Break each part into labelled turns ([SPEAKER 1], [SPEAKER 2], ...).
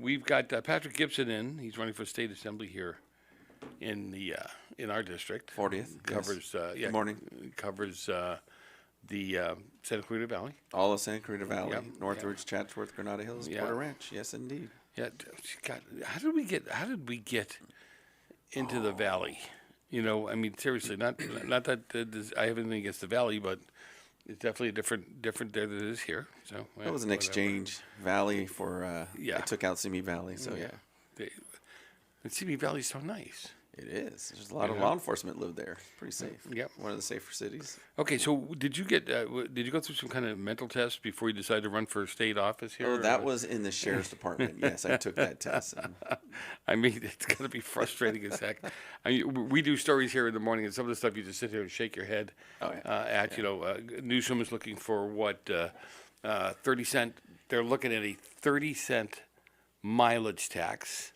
[SPEAKER 1] we've got Patrick Gipson in. He's running for state assembly here in our district.
[SPEAKER 2] 40th.
[SPEAKER 1] Covers
[SPEAKER 2] Good morning.
[SPEAKER 1] Covers the Santa Clarita Valley.
[SPEAKER 2] All of Santa Clarita Valley,
[SPEAKER 1] Yep.
[SPEAKER 2] Northridge, Chatsworth, Granada Hills,
[SPEAKER 1] Yeah.
[SPEAKER 2] Porter Ranch. Yes, indeed.
[SPEAKER 1] Yeah. God, how did we get into the valley? You know, I mean, seriously, not that I have anything against the valley, but it's definitely different there than it is here. So
[SPEAKER 2] It was an exchange valley for.
[SPEAKER 1] Yeah.
[SPEAKER 2] They took out Simi Valley, so yeah.
[SPEAKER 1] And Simi Valley's so nice.
[SPEAKER 2] It is. There's a lot of law enforcement live there. Pretty safe.
[SPEAKER 1] Yep.
[SPEAKER 2] One of the safer cities.
[SPEAKER 1] Okay, so did you go through some kind of mental test before you decided to run for state office here?
[SPEAKER 2] Oh, that was in the sheriff's department. Yes, I took that test.
[SPEAKER 1] I mean, it's going to be frustrating as heck. I mean, we do stories here in the morning, and some of the stuff you just sit here and shake your head at. You know, Newsom is looking for what 30-cent. They're looking at a 30-cent mileage tax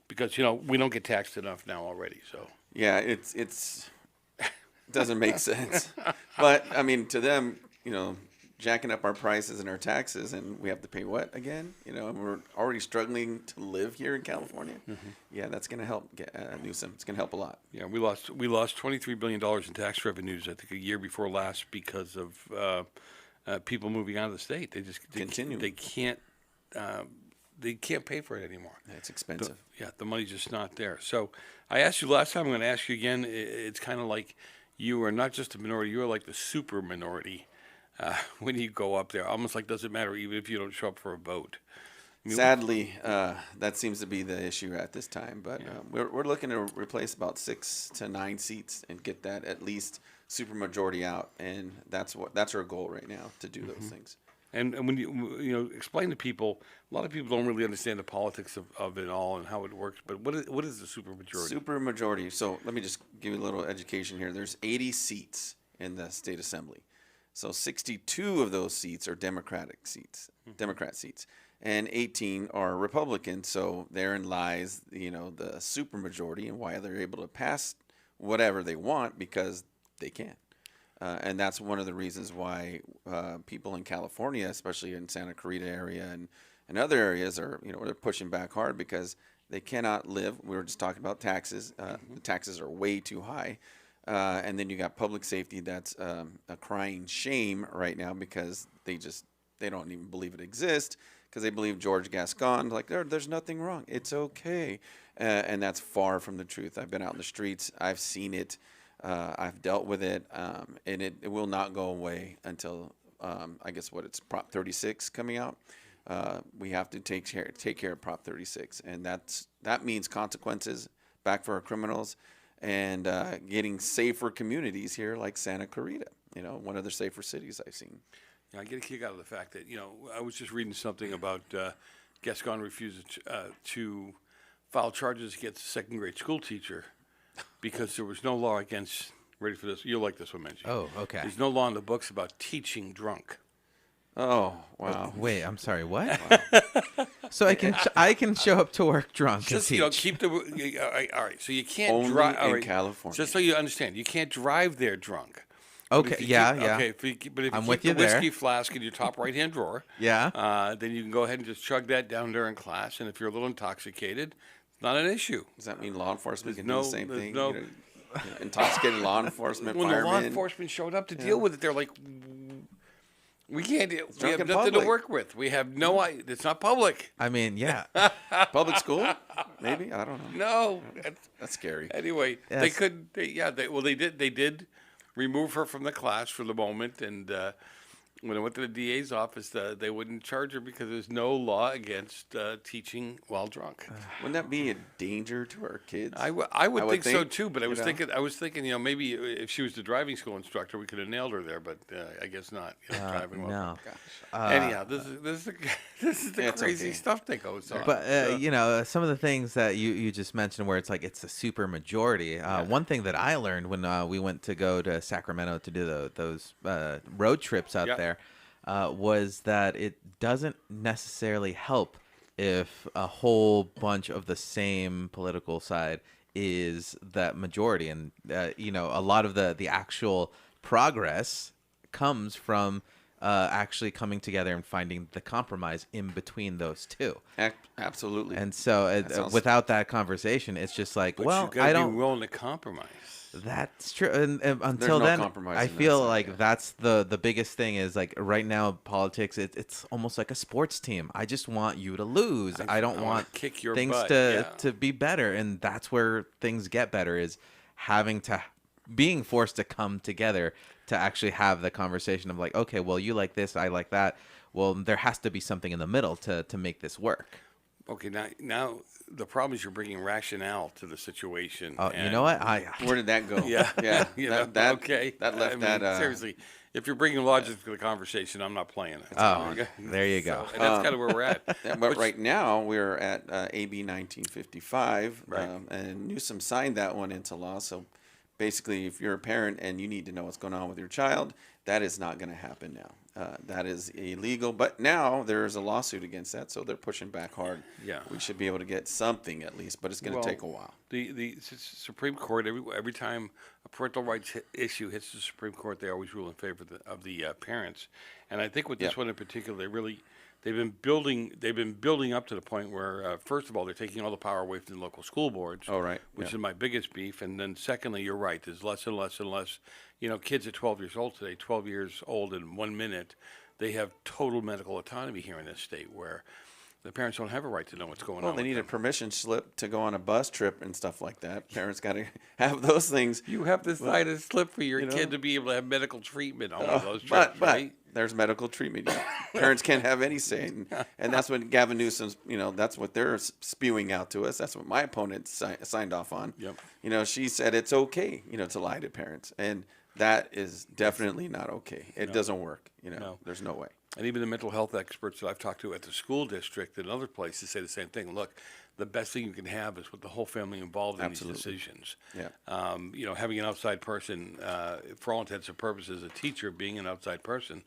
[SPEAKER 1] because we don't get taxed enough now already. So
[SPEAKER 2] Yeah, it's doesn't make sense. But I mean, to them, jacking up our prices and our taxes, and we have to pay what again? And we're already struggling to live here in California. Mm-hmm. Yeah, that's going to help Newsom. It's going to help a lot.
[SPEAKER 1] Yeah, we lost $23 billion in tax revenues, I think, a year before last because of people moving out of the state. They can't pay for it anymore.
[SPEAKER 2] It's expensive.
[SPEAKER 1] The money's just not there. So I asked you last time, I'm going to ask you again. It's kind of like you are not just a minority, you are like the super minority when you go up there. Almost like doesn't matter even if you don't show up for a vote. I mean,
[SPEAKER 2] sadly, that seems to be the issue at this time. But we're looking to replace about 6 to 9 seats and get that at least supermajority out, and that's our goal right now, to do those things.
[SPEAKER 1] And when you explain to people, a lot of people don't really understand the politics of it all and how it works. But what is the supermajority?
[SPEAKER 2] Supermajority. So let me just give you a little education here. There's 80 seats in the state assembly. So 62 of those seats are Democrat seats, and 18 are Republican. So therein lies, the supermajority and why they're able to pass whatever they want, because they can. And that's one of the reasons why people in California, especially in Santa Clarita area and other areas, are they're pushing back hard because they cannot live. We were just talking about taxes. The taxes are way too high, and then you got public safety that's a crying shame right now because they don't even believe it exists, because they believe George Gascon, like there's nothing wrong, it's okay, and that's far from the truth. I've been out in the streets, I've seen it. I've dealt with it, and it will not go away until I guess it's Prop 36 coming out. We have to take care of Prop 36, and that means consequences back for our criminals, and getting safer communities here like Santa Clarita. One of the safer cities I've seen.
[SPEAKER 1] Yeah, I get a kick out of the fact that I was just reading something about Gascon refused to file charges against a second grade school teacher. Because there was no law against, ready for this, you'll like this one, Menchie.
[SPEAKER 3] Oh, okay.
[SPEAKER 1] There's no law in the books about teaching drunk.
[SPEAKER 2] Oh, wow.
[SPEAKER 3] Wait, I'm sorry, what? So I can show up to work drunk and
[SPEAKER 1] Just,
[SPEAKER 3] teach.
[SPEAKER 1] keep the, all right, so you can't
[SPEAKER 2] Only
[SPEAKER 1] drive.
[SPEAKER 2] in California.
[SPEAKER 1] Just so you understand, you can't drive there drunk.
[SPEAKER 3] Okay, yeah.
[SPEAKER 1] Okay, but if
[SPEAKER 3] I'm
[SPEAKER 1] you
[SPEAKER 3] with
[SPEAKER 1] keep
[SPEAKER 3] you
[SPEAKER 1] the whiskey
[SPEAKER 3] there.
[SPEAKER 1] flask in your top right-hand drawer,
[SPEAKER 3] Yeah.
[SPEAKER 1] then you can go ahead and just chug that down during class, and if you're a little intoxicated, it's not an issue.
[SPEAKER 2] Does that mean law enforcement
[SPEAKER 1] There's
[SPEAKER 2] can do the same
[SPEAKER 1] there's
[SPEAKER 2] thing?
[SPEAKER 1] no-
[SPEAKER 2] Intoxicated law enforcement,
[SPEAKER 1] When the law
[SPEAKER 2] firemen.
[SPEAKER 1] enforcement showed up to deal with it, they're like, we can't. We
[SPEAKER 2] drunk
[SPEAKER 1] have
[SPEAKER 2] in
[SPEAKER 1] nothing to
[SPEAKER 2] public.
[SPEAKER 1] work with. We have no. It's not public.
[SPEAKER 3] I mean, yeah.
[SPEAKER 2] Public school? Maybe? I don't know.
[SPEAKER 1] No.
[SPEAKER 2] That's scary.
[SPEAKER 1] Anyway,
[SPEAKER 3] Yes.
[SPEAKER 1] they could. They did remove her from the class for the moment, and when I went to the DA's office, they wouldn't charge her because there's no law against teaching while drunk.
[SPEAKER 2] Wouldn't that be a danger to our kids?
[SPEAKER 1] I would think so
[SPEAKER 2] think,
[SPEAKER 1] too, but I was
[SPEAKER 2] know.
[SPEAKER 1] thinking, maybe if she was the driving school instructor, we could have nailed her there, but I guess not. Driving while
[SPEAKER 3] No.
[SPEAKER 1] drunk. Anyhow, this is the
[SPEAKER 2] It's
[SPEAKER 1] crazy
[SPEAKER 2] okay.
[SPEAKER 1] stuff that goes on.
[SPEAKER 3] But some of the things that you just mentioned, where it's like it's a super majority. One thing that I learned when we went to go to Sacramento to do those road trips out there was that it doesn't necessarily help if a whole bunch of the same political side is that majority, and a lot of the actual progress comes from actually coming together and finding the compromise in between those two.
[SPEAKER 2] Absolutely.
[SPEAKER 3] And so without that conversation, it's just like,
[SPEAKER 1] But
[SPEAKER 3] well,
[SPEAKER 1] you've got
[SPEAKER 3] I
[SPEAKER 1] to be
[SPEAKER 3] don't.
[SPEAKER 1] willing to compromise.
[SPEAKER 3] That's true. And until
[SPEAKER 2] no
[SPEAKER 3] then,
[SPEAKER 2] compromise
[SPEAKER 3] I
[SPEAKER 2] in that
[SPEAKER 3] feel
[SPEAKER 2] side,
[SPEAKER 3] like
[SPEAKER 2] yeah.
[SPEAKER 3] that's the biggest thing is like right now politics. It's almost like a sports team. I just want you to lose. I don't
[SPEAKER 1] I
[SPEAKER 3] want
[SPEAKER 1] wanna kick your
[SPEAKER 3] things
[SPEAKER 1] butt,
[SPEAKER 3] to
[SPEAKER 1] yeah.
[SPEAKER 3] to be better, and that's where things get better is being forced to come together to actually have the conversation of like, okay, well, you like this, I like that. Well, there has to be something in the middle to make this work.
[SPEAKER 1] Okay, now the problem is you're bringing rationale to the situation.
[SPEAKER 3] You
[SPEAKER 1] and-
[SPEAKER 3] know what?
[SPEAKER 2] Where did that go?
[SPEAKER 1] Yeah,
[SPEAKER 2] Yeah.
[SPEAKER 1] you
[SPEAKER 2] that,
[SPEAKER 1] know,
[SPEAKER 2] that,
[SPEAKER 1] okay.
[SPEAKER 2] That left
[SPEAKER 1] I mean,
[SPEAKER 2] that.
[SPEAKER 1] seriously, if you're bringing logic to the conversation, I'm not playing it.
[SPEAKER 3] Oh, there you go.
[SPEAKER 1] So, and that's kind of where we're at.
[SPEAKER 2] Yeah, but
[SPEAKER 1] Which-
[SPEAKER 2] right now we're at AB 1955,
[SPEAKER 1] Right.
[SPEAKER 2] and Newsom signed that one into law. So basically, if you're a parent and you need to know what's going on with your child, that is not going to happen now. That is illegal. But now there's a lawsuit against that, so they're pushing back hard.
[SPEAKER 1] Yeah.
[SPEAKER 2] We should be able to get something at least, but it's going to
[SPEAKER 1] Well,
[SPEAKER 2] take a while.
[SPEAKER 1] The Supreme Court, every time a parental rights issue hits the Supreme Court, they always rule in favor of the parents. And I think with this
[SPEAKER 2] Yeah.
[SPEAKER 1] one in particular, they've been building up to the point where first of all they're taking all the power away from the local school boards.
[SPEAKER 2] Oh, right.
[SPEAKER 1] Which
[SPEAKER 2] Yeah.
[SPEAKER 1] is my biggest beef. And then secondly, you're right. There's less and less and less. You know, kids at 12 years old today, 12 years old in 1 minute, they have total medical autonomy here in this state where the parents don't have a right to know what's going
[SPEAKER 2] Well,
[SPEAKER 1] on.
[SPEAKER 2] they
[SPEAKER 1] with
[SPEAKER 2] need a
[SPEAKER 1] them.
[SPEAKER 2] permission slip to go on a bus trip and stuff like that. Parents got to have those things.
[SPEAKER 1] You have to sign a slip for your
[SPEAKER 2] you know.
[SPEAKER 1] kid to be able to have medical treatment on one of those trips,
[SPEAKER 2] But
[SPEAKER 1] right?
[SPEAKER 2] there's medical treatment. Parents can't have any say, and that's what Gavin Newsom's. That's what they're spewing out to us. That's what my opponent signed off on.
[SPEAKER 1] Yep.
[SPEAKER 2] She said it's okay, to lie to parents, and that is definitely not okay. It doesn't work.
[SPEAKER 1] No.
[SPEAKER 2] There's no way.
[SPEAKER 1] And even the mental health experts that I've talked to at the school district and other places say the same thing. Look, the best thing you can have is with the whole family involved in
[SPEAKER 2] Absolutely.
[SPEAKER 1] these decisions.
[SPEAKER 2] Yeah.
[SPEAKER 1] Having an outside person, for all intents and purposes, a teacher being an outside person,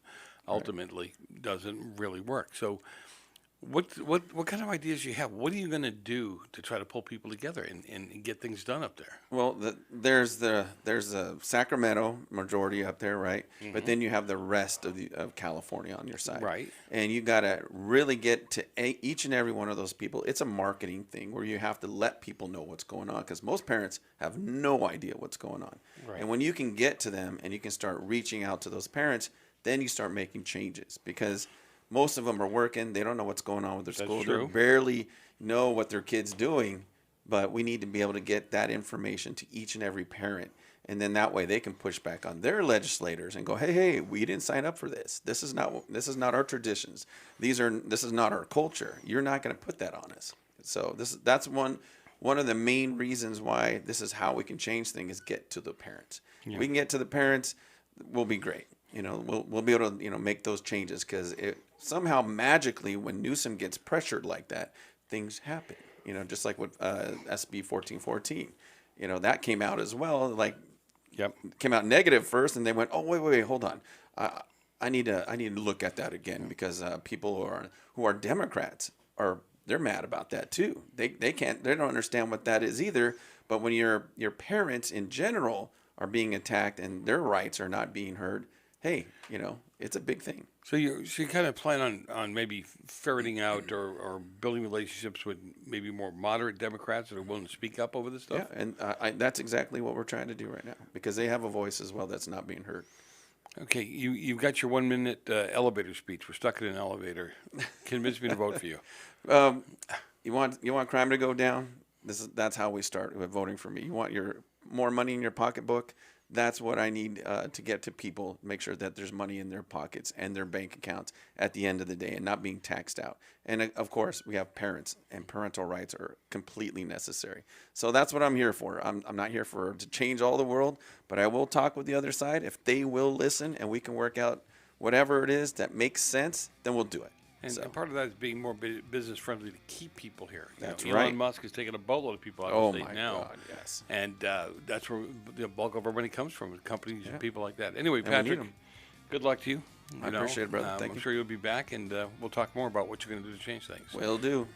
[SPEAKER 1] ultimately doesn't really work. So, what kind of ideas do you have? What are you going to do to try to pull people together and get things done up there?
[SPEAKER 2] Well, there's a Sacramento majority up there, right? But then you have the rest of California on your side,
[SPEAKER 1] Right.
[SPEAKER 2] And you got to really get to each and every one of those people. It's a marketing thing where you have to let people know what's going on because most parents have no idea what's going on.
[SPEAKER 1] Right.
[SPEAKER 2] And when you can get to them and you can start reaching out to those parents, then you start making changes because most of them are working. They don't know what's going on with their
[SPEAKER 1] That's
[SPEAKER 2] school.
[SPEAKER 1] true.
[SPEAKER 2] They barely know what their kid's doing. But we need to be able to get that information to each and every parent. And then that way they can push back on their legislators and go, hey, we didn't sign up for this. This is not our traditions. This is not our culture. You're not going to put that on us. So that's one of the main reasons why this is how we can change things is get to the parents.
[SPEAKER 1] Yeah.
[SPEAKER 2] We can get to the parents, we'll be great. We'll be able to make those changes because somehow magically when Newsom gets pressured like that, things happen. Just like with SB 1414, that came out as well. Like,
[SPEAKER 1] Yep.
[SPEAKER 2] came out negative first, and they went, "Oh, wait, hold on. I need to look at that again because people who are Democrats they're mad about that too. They don't understand what that is either. But when your parents in general are being attacked and their rights are not being heard, hey, it's a big thing.
[SPEAKER 1] So you kind of plan on maybe ferreting out or building relationships with maybe more moderate Democrats that are willing to speak up over this stuff?
[SPEAKER 2] Yeah, and that's exactly what we're trying to do right now because they have a voice as well that's not being heard.
[SPEAKER 1] Okay, you've got your 1 minute elevator speech. We're stuck in an elevator. Convince me to vote for you.
[SPEAKER 2] You want crime to go down? That's how we start with voting for me. You want more money in your pocketbook? That's what I need to get to people. Make sure that there's money in their pockets and their bank accounts at the end of the day, and not being taxed out. And of course, we have parents, and parental rights are completely necessary. So that's what I'm here for. I'm not here to change all the world, but I will talk with the other side if they will listen, and we can work out whatever it is that makes sense. Then we'll do it.
[SPEAKER 1] And part of that is being more business friendly to keep people here.
[SPEAKER 2] That's
[SPEAKER 1] Elon
[SPEAKER 2] right.
[SPEAKER 1] Musk has taken a boatload of people out
[SPEAKER 2] Oh
[SPEAKER 1] of the state
[SPEAKER 2] my
[SPEAKER 1] now.
[SPEAKER 2] God, yes.
[SPEAKER 1] And that's where the bulk of our money comes from, companies and people like that. Anyway,
[SPEAKER 2] And we need
[SPEAKER 1] Patrick,
[SPEAKER 2] 'em.
[SPEAKER 1] good luck to you.
[SPEAKER 2] I appreciate it, brother. Thank
[SPEAKER 1] I'm
[SPEAKER 2] you.
[SPEAKER 1] sure you'll be back, and we'll talk more about what you're going to do to change things.
[SPEAKER 2] Will do.